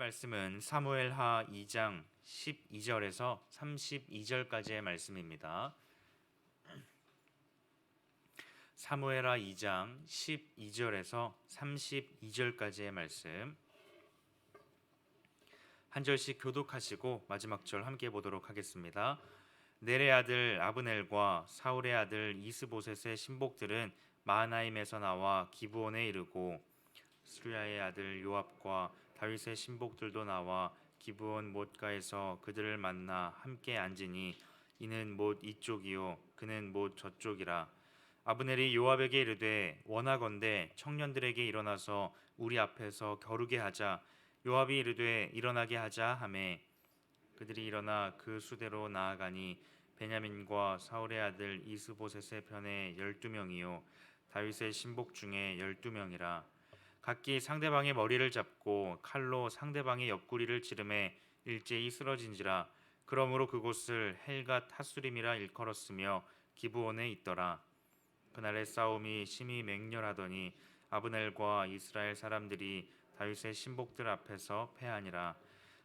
말씀은 사무엘하 2장 12절에서 32절까지의 말씀입니다. 사무엘하 2장 12절에서 32절까지의 말씀 한 절씩 교독하시고 마지막 절 함께 보도록 하겠습니다. 넬의 아들 아브넬과 사울의 아들 이스보셋의 신복들은 마하나임에서 나와 기브온에 이르고 스루야의 아들 요압과 다윗의 신복들도 나와 기브온 못가에서 그들을 만나 함께 앉으니 이는 못 이쪽이요 그는 못 저쪽이라. 아브넬이 요압에게 이르되 원하건대 청년들에게 일어나서 우리 앞에서 겨루게 하자. 요압이 이르되 일어나게 하자 하매 그들이 일어나 그 수대로 나아가니 베냐민과 사울의 아들 이스보셋의 편에 12명이요 다윗의 신복 중에 12명이라. 각기 상대방의 머리를 잡고 칼로 상대방의 옆구리를 찌르매 일제히 쓰러진지라. 그러므로 그곳을 헬갓 핫수림이라 일컬었으며 기브온에 있더라. 그날의 싸움이 심히 맹렬하더니 아브넬과 이스라엘 사람들이 다윗의 신복들 앞에서 패하니라.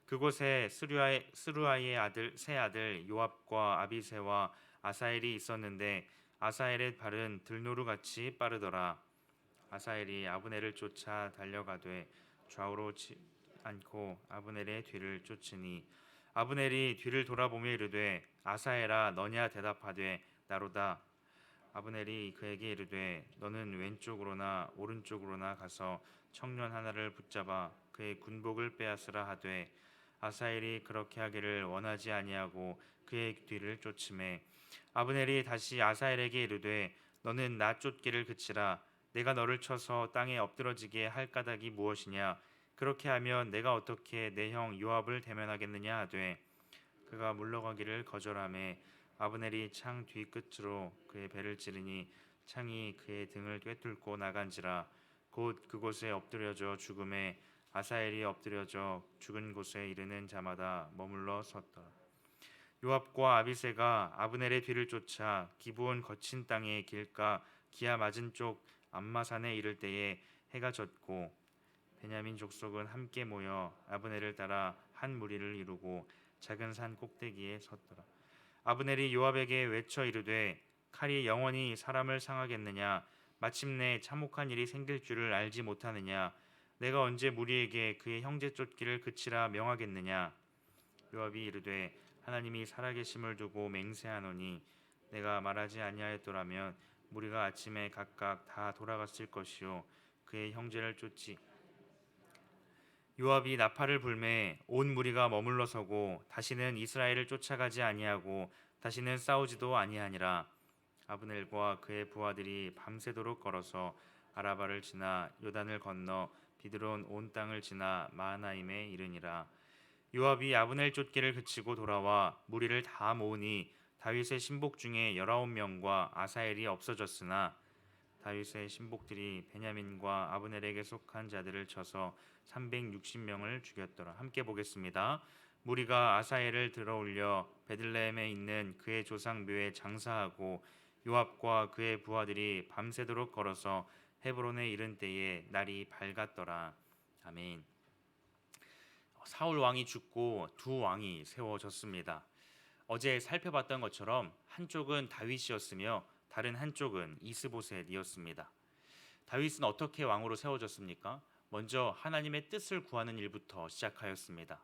그곳에 스루아의 아들 세 아들 요압과 아비새와 아사엘이 있었는데 아사엘의 발은 들노루같이 빠르더라. 아사엘이 아브넬을 쫓아 달려가되 좌우로 않고 아브넬의 뒤를 쫓으니 아브넬이 뒤를 돌아보며 이르되 아사엘아 너냐 대답하되 나로다. 아브넬이 그에게 이르되 너는 왼쪽으로나 오른쪽으로나 가서 청년 하나를 붙잡아 그의 군복을 빼앗으라 하되 아사엘이 그렇게 하기를 원하지 아니하고 그의 뒤를 쫓음에 아브넬이 다시 아사엘에게 이르되 너는 나 쫓기를 그치라. 내가 너를 쳐서 땅에 엎드러지게 할 까닭이 무엇이냐? 그렇게 하면 내가 어떻게 내 형 요압을 대면하겠느냐 하되 그가 물러가기를 거절하매 아브넬이 창 뒤끝으로 그의 배를 찌르니 창이 그의 등을 꿰뚫고 나간지라. 곧 그곳에 엎드려져 죽음에 아사엘이 엎드려져 죽은 곳에 이르는 자마다 머물러 섰더라. 요압과 아비새가 아브넬의 뒤를 쫓아 기브온 거친 땅의 길가 기아 맞은 쪽 암마산에 이를 때에 해가 졌고 베냐민 족속은 함께 모여 아브넬을 따라 한 무리를 이루고 작은 산 꼭대기에 섰더라. 아브넬이 요압에게 외쳐 이르되 칼이 영원히 사람을 상하겠느냐? 마침내 참혹한 일이 생길 줄을 알지 못하느냐? 내가 언제 무리에게 그의 형제 쫓기를 그치라 명하겠느냐? 요압이 이르되 하나님이 살아계심을 두고 맹세하노니 내가 말하지 아니하였더라면 무리가 아침에 각각 다 돌아갔을 것이요 그의 형제를 쫓지. 요압이 나팔을 불매 온 무리가 머물러 서고 다시는 이스라엘을 쫓아가지 아니하고 다시는 싸우지도 아니하니라. 아브넬과 그의 부하들이 밤새도록 걸어서 아라바를 지나 요단을 건너 비드론 온 땅을 지나 마하나임에 이르니라. 요압이 아브넬 쫓기를 그치고 돌아와 무리를 다 모으니 다윗의 신복 중에 19명과 아사엘이 없어졌으나 다윗의 신복들이 베냐민과 아브넬에게 속한 자들을 쳐서 360명을 죽였더라. 함께 보겠습니다. 무리가 아사엘을 들어올려 베들레헴에 있는 그의 조상 묘에 장사하고 요압과 그의 부하들이 밤새도록 걸어서 헤브론에 이른 때에 날이 밝았더라. 아멘. 사울 왕이 죽고 두 왕이 세워졌습니다. 어제 살펴봤던 것처럼 한쪽은 다윗이었으며 다른 한쪽은 이스보셋이었습니다. 다윗은 어떻게 왕으로 세워졌습니까? 먼저 하나님의 뜻을 구하는 일부터 시작하였습니다.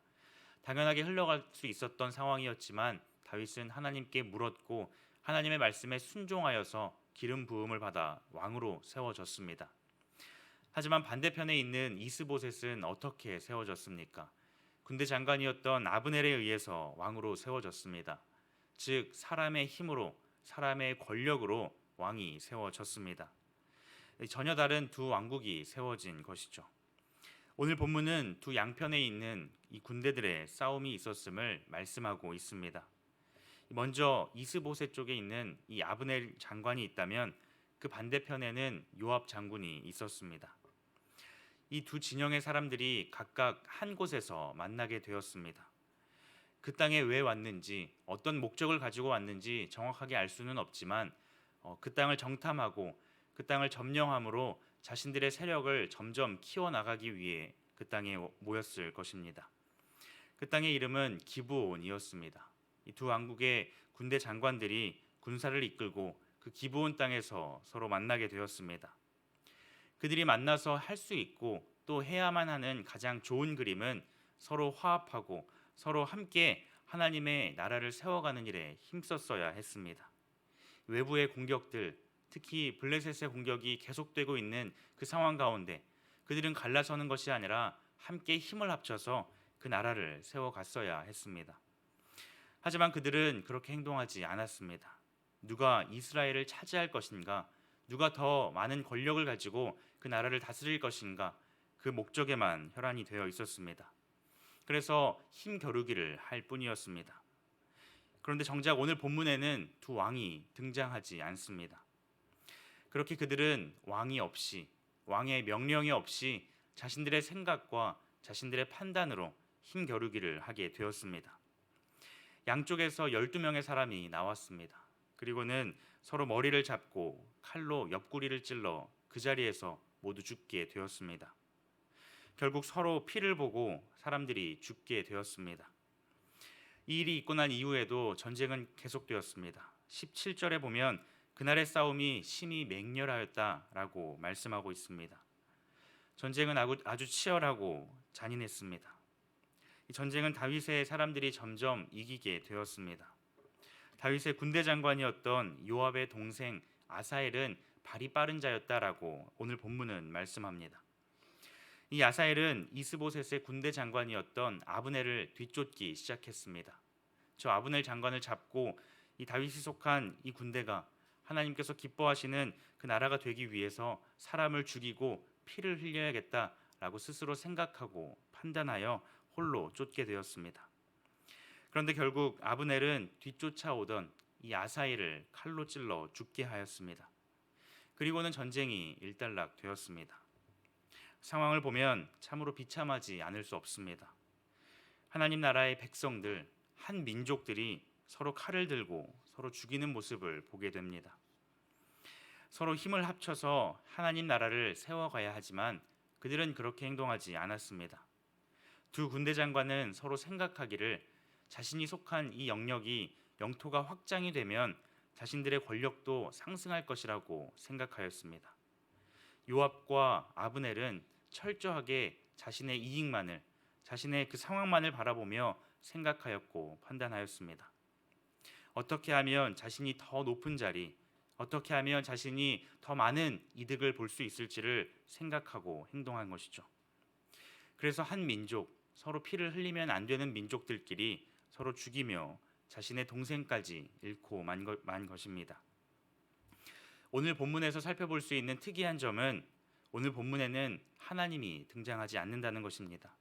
당연하게 흘러갈 수 있었던 상황이었지만 다윗은 하나님께 물었고 하나님의 말씀에 순종하여서 기름 부음을 받아 왕으로 세워졌습니다. 하지만 반대편에 있는 이스보셋은 어떻게 세워졌습니까? 군대 장관이었던 아브넬에 의해서 왕으로 세워졌습니다. 즉 사람의 힘으로 사람의 권력으로 왕이 세워졌습니다. 전혀 다른 두 왕국이 세워진 것이죠. 오늘 본문은 두 양편에 있는 이 군대들의 싸움이 있었음을 말씀하고 있습니다. 먼저 이스보셋 쪽에 있는 이 아브넬 장관이 있다면 그 반대편에는 요압 장군이 있었습니다. 이 두 진영의 사람들이 각각 한 곳에서 만나게 되었습니다. 그 땅에 왜 왔는지 어떤 목적을 가지고 왔는지 정확하게 알 수는 없지만 그 땅을 정탐하고 그 땅을 점령함으로 자신들의 세력을 점점 키워나가기 위해 그 땅에 모였을 것입니다. 그 땅의 이름은 기브온이었습니다. 이 두 왕국의 군대 장관들이 군사를 이끌고 그 기브온 땅에서 서로 만나게 되었습니다. 그들이 만나서 할 수 있고 또 해야만 하는 가장 좋은 그림은 서로 화합하고 서로 함께 하나님의 나라를 세워가는 일에 힘썼어야 했습니다. 외부의 공격들, 특히 블레셋의 공격이 계속되고 있는 그 상황 가운데 그들은 갈라서는 것이 아니라 함께 힘을 합쳐서 그 나라를 세워갔어야 했습니다. 하지만 그들은 그렇게 행동하지 않았습니다. 누가 이스라엘을 차지할 것인가, 누가 더 많은 권력을 가지고 그 나라를 다스릴 것인가, 그 목적에만 혈안이 되어 있었습니다. 그래서 힘 겨루기를 할 뿐이었습니다. 그런데 정작 오늘 본문에는 두 왕이 등장하지 않습니다. 그렇게 그들은 왕이 없이, 왕의 명령이 없이 자신들의 생각과 자신들의 판단으로 힘 겨루기를 하게 되었습니다. 양쪽에서 12명의 사람이 나왔습니다. 그리고는 서로 머리를 잡고 칼로 옆구리를 찔러 그 자리에서 모두 죽게 되었습니다. 결국 서로 피를 보고 사람들이 죽게 되었습니다. 이 일이 있고 난 이후에도 전쟁은 계속되었습니다. 17절에 보면 그날의 싸움이 심히 맹렬하였다라고 말씀하고 있습니다. 전쟁은 아주 치열하고 잔인했습니다. 이 전쟁은 다윗의 사람들이 점점 이기게 되었습니다. 다윗의 군대 장관이었던 요압의 동생 아사엘은 발이 빠른 자였다라고 오늘 본문은 말씀합니다. 이 아사엘은 이스보셋의 군대 장관이었던 아브넬을 뒤쫓기 시작했습니다. 저 아브넬 장관을 잡고 이 다윗이 속한 이 군대가 하나님께서 기뻐하시는 그 나라가 되기 위해서 사람을 죽이고 피를 흘려야겠다라고 스스로 생각하고 판단하여 홀로 쫓게 되었습니다. 그런데 결국 아브넬은 뒤쫓아오던 이 아사엘을 칼로 찔러 죽게 하였습니다. 그리고는 전쟁이 일단락되었습니다. 상황을 보면 참으로 비참하지 않을 수 없습니다. 하나님 나라의 백성들, 한 민족들이 서로 칼을 들고 서로 죽이는 모습을 보게 됩니다. 서로 힘을 합쳐서 하나님 나라를 세워가야 하지만 그들은 그렇게 행동하지 않았습니다. 두 군대 장관은 서로 생각하기를 자신이 속한 이 영역이 영토가 확장이 되면 자신들의 권력도 상승할 것이라고 생각하였습니다. 요압과 아브넬은 철저하게 자신의 이익만을, 자신의 그 상황만을 바라보며 생각하였고 판단하였습니다. 어떻게 하면 자신이 더 높은 자리, 어떻게 하면 자신이 더 많은 이득을 볼 수 있을지를 생각하고 행동한 것이죠. 그래서 한 민족, 서로 피를 흘리면 안 되는 민족들끼리 서로 죽이며 자신의 동생까지 잃고 만 것입니다. 오늘 본문에서 살펴볼 수 있는 특이한 점은 오늘 본문에는 하나님이 등장하지 않는다는 것입니다.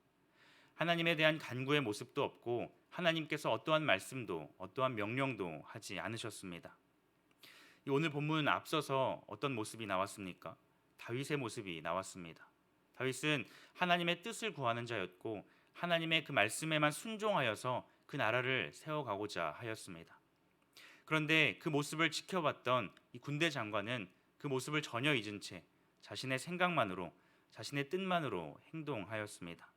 하나님에 대한 간구의 모습도 없고 하나님께서 어떠한 말씀도 어떠한 명령도 하지 않으셨습니다. 오늘 본문 앞서서 어떤 모습이 나왔습니까? 다윗의 모습이 나왔습니다. 다윗은 하나님의 뜻을 구하는 자였고 하나님의 그 말씀에만 순종하여서 그 나라를 세워가고자 하였습니다. 그런데 그 모습을 지켜봤던 이 군대 장관은 그 모습을 전혀 잊은 채 자신의 생각만으로, 자신의 뜻만으로 행동하였습니다.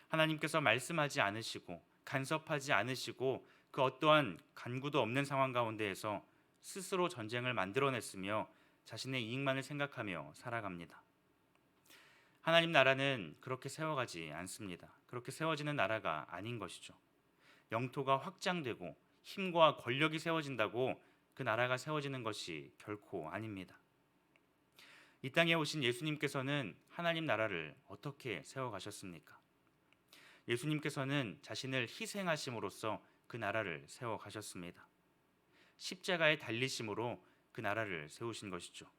하나님께서 말씀하지 않으시고 간섭하지 않으시고 그 어떠한 간구도 없는 상황 가운데에서 스스로 전쟁을 만들어냈으며 자신의 이익만을 생각하며 살아갑니다. 하나님 나라는 그렇게 세워가지 않습니다. 그렇게 세워지는 나라가 아닌 것이죠. 영토가 확장되고 힘과 권력이 세워진다고 그 나라가 세워지는 것이 결코 아닙니다. 이 땅에 오신 예수님께서는 하나님 나라를 어떻게 세워가셨습니까? 예수님께서는 자신을 희생하심으로써 그 나라를 세워가셨습니다. 십자가에 달리심으로 그 나라를 세우신 것이죠.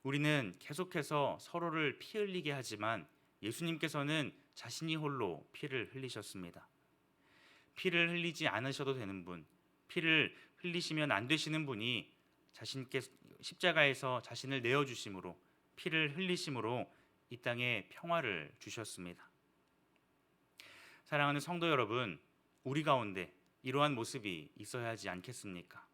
우리는 계속해서 서로를 피 흘리게 하지만 예수님께서는 자신이 홀로 피를 흘리셨습니다. 피를 흘리지 않으셔도 되는 분, 피를 흘리시면 안 되시는 분이 자신께 십자가에서 자신을 내어주심으로, 피를 흘리심으로 이 땅에 평화를 주셨습니다. 사랑하는 성도 여러분, 우리 가운데 이러한 모습이 있어야 하지 않겠습니까?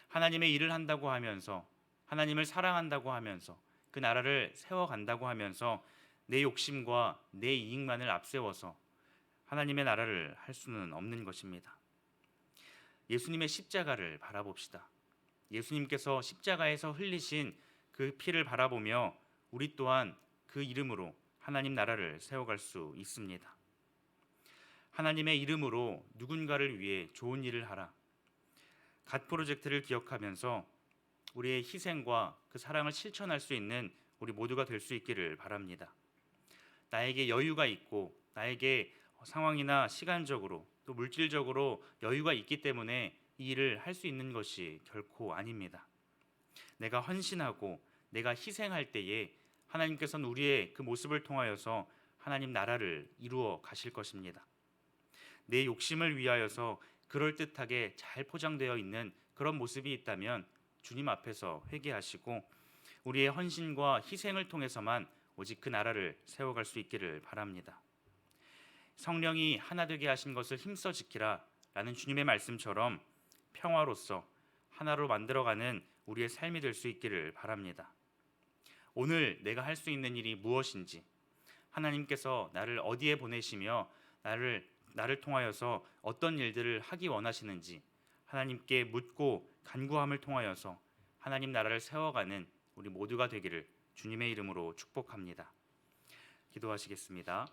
하나님의 일을 한다고 하면서, 하나님을 사랑한다고 하면서, 그 나라를 세워간다고 하면서 내 욕심과 내 이익만을 앞세워서 하나님의 나라를 할 수는 없는 것입니다. 예수님의 십자가를 바라봅시다. 예수님께서 십자가에서 흘리신 그 피를 바라보며 우리 또한 그 이름으로 하나님 나라를 세워갈 수 있습니다. 하나님의 이름으로 누군가를 위해 좋은 일을 하라. 갓 프로젝트를 기억하면서 우리의 희생과 그 사랑을 실천할 수 있는 우리 모두가 될 수 있기를 바랍니다. 나에게 여유가 있고 나에게 상황이나 시간적으로 또 물질적으로 여유가 있기 때문에 이 일을 할 수 있는 것이 결코 아닙니다. 내가 헌신하고 내가 희생할 때에 하나님께서는 우리의 그 모습을 통하여서 하나님 나라를 이루어 가실 것입니다. 내 욕심을 위하여서 그럴듯하게 잘 포장되어 있는 그런 모습이 있다면 주님 앞에서 회개하시고 우리의 헌신과 희생을 통해서만 오직 그 나라를 세워갈 수 있기를 바랍니다. 성령이 하나 되게 하신 것을 힘써 지키라 라는 주님의 말씀처럼 평화로서 하나로 만들어가는 우리의 삶이 될 수 있기를 바랍니다. 오늘 내가 할 수 있는 일이 무엇인지, 하나님께서 나를 어디에 보내시며 나를 통하여서 어떤 일들을 하기 원하시는지 하나님께 묻고 간구함을 통하여서 하나님 나라를 세워가는 우리 모두가 되기를 주님의 이름으로 축복합니다. 기도하시겠습니다.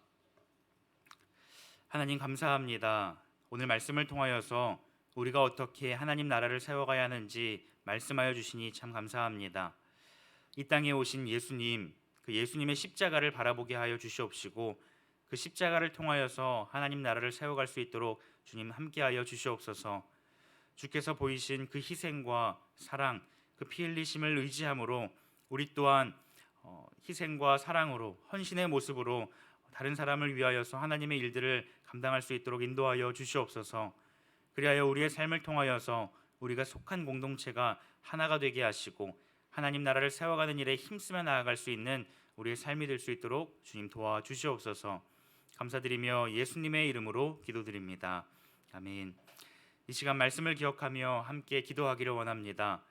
하나님 감사합니다. 오늘 말씀을 통하여서 우리가 어떻게 하나님 나라를 세워가야 하는지 말씀하여 주시니 참 감사합니다. 이 땅에 오신 예수님, 그 예수님의 십자가를 바라보게 하여 주시옵시고 그 십자가를 통하여서 하나님 나라를 세워갈 수 있도록 주님 함께하여 주시옵소서. 주께서 보이신 그 희생과 사랑, 그 피 흘리심을 의지함으로 우리 또한 희생과 사랑으로 헌신의 모습으로 다른 사람을 위하여서 하나님의 일들을 감당할 수 있도록 인도하여 주시옵소서. 그리하여 우리의 삶을 통하여서 우리가 속한 공동체가 하나가 되게 하시고 하나님 나라를 세워가는 일에 힘쓰며 나아갈 수 있는 우리의 삶이 될 수 있도록 주님 도와주시옵소서. 감사드리며 예수님의 이름으로 기도드립니다. 아멘. 이 시간 말씀을 기억하며 함께 기도하기를 원합니다.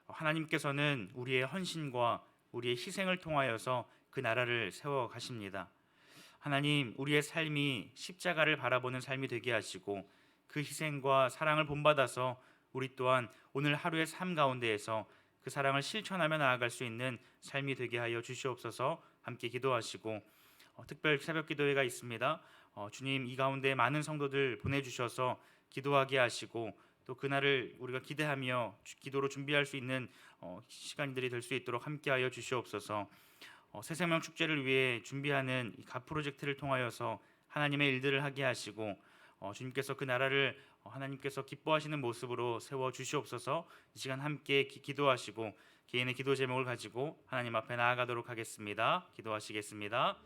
하나님께서는 우리의 헌신과 우리의 희생을 통하여서 그 나라를 세워 가십니다. 하나님, 우리의 삶이 십자가를 바라보는 삶이 되게 하시고 그 희생과 사랑을 본받아서 우리 또한 오늘 하루의 삶 가운데에서 그 사랑을 실천하며 나아갈 수 있는 삶이 되게 하여 주시옵소서. 함께 기도하시고 특별 새벽 기도회가 있습니다. 주님, 이 가운데 많은 성도들 보내주셔서 기도하게 하시고 또 그날을 우리가 기대하며 기도로 준비할 수 있는 시간들이 될 수 있도록 함께하여 주시옵소서. 새생명 축제를 위해 준비하는 이 갓 프로젝트를 통하여서 하나님의 일들을 하게 하시고 주님께서 그 나라를 하나님께서 기뻐하시는 모습으로 세워 주시옵소서. 이 시간 함께 기도하시고 개인의 기도 제목을 가지고 하나님 앞에 나아가도록 하겠습니다. 기도하시겠습니다.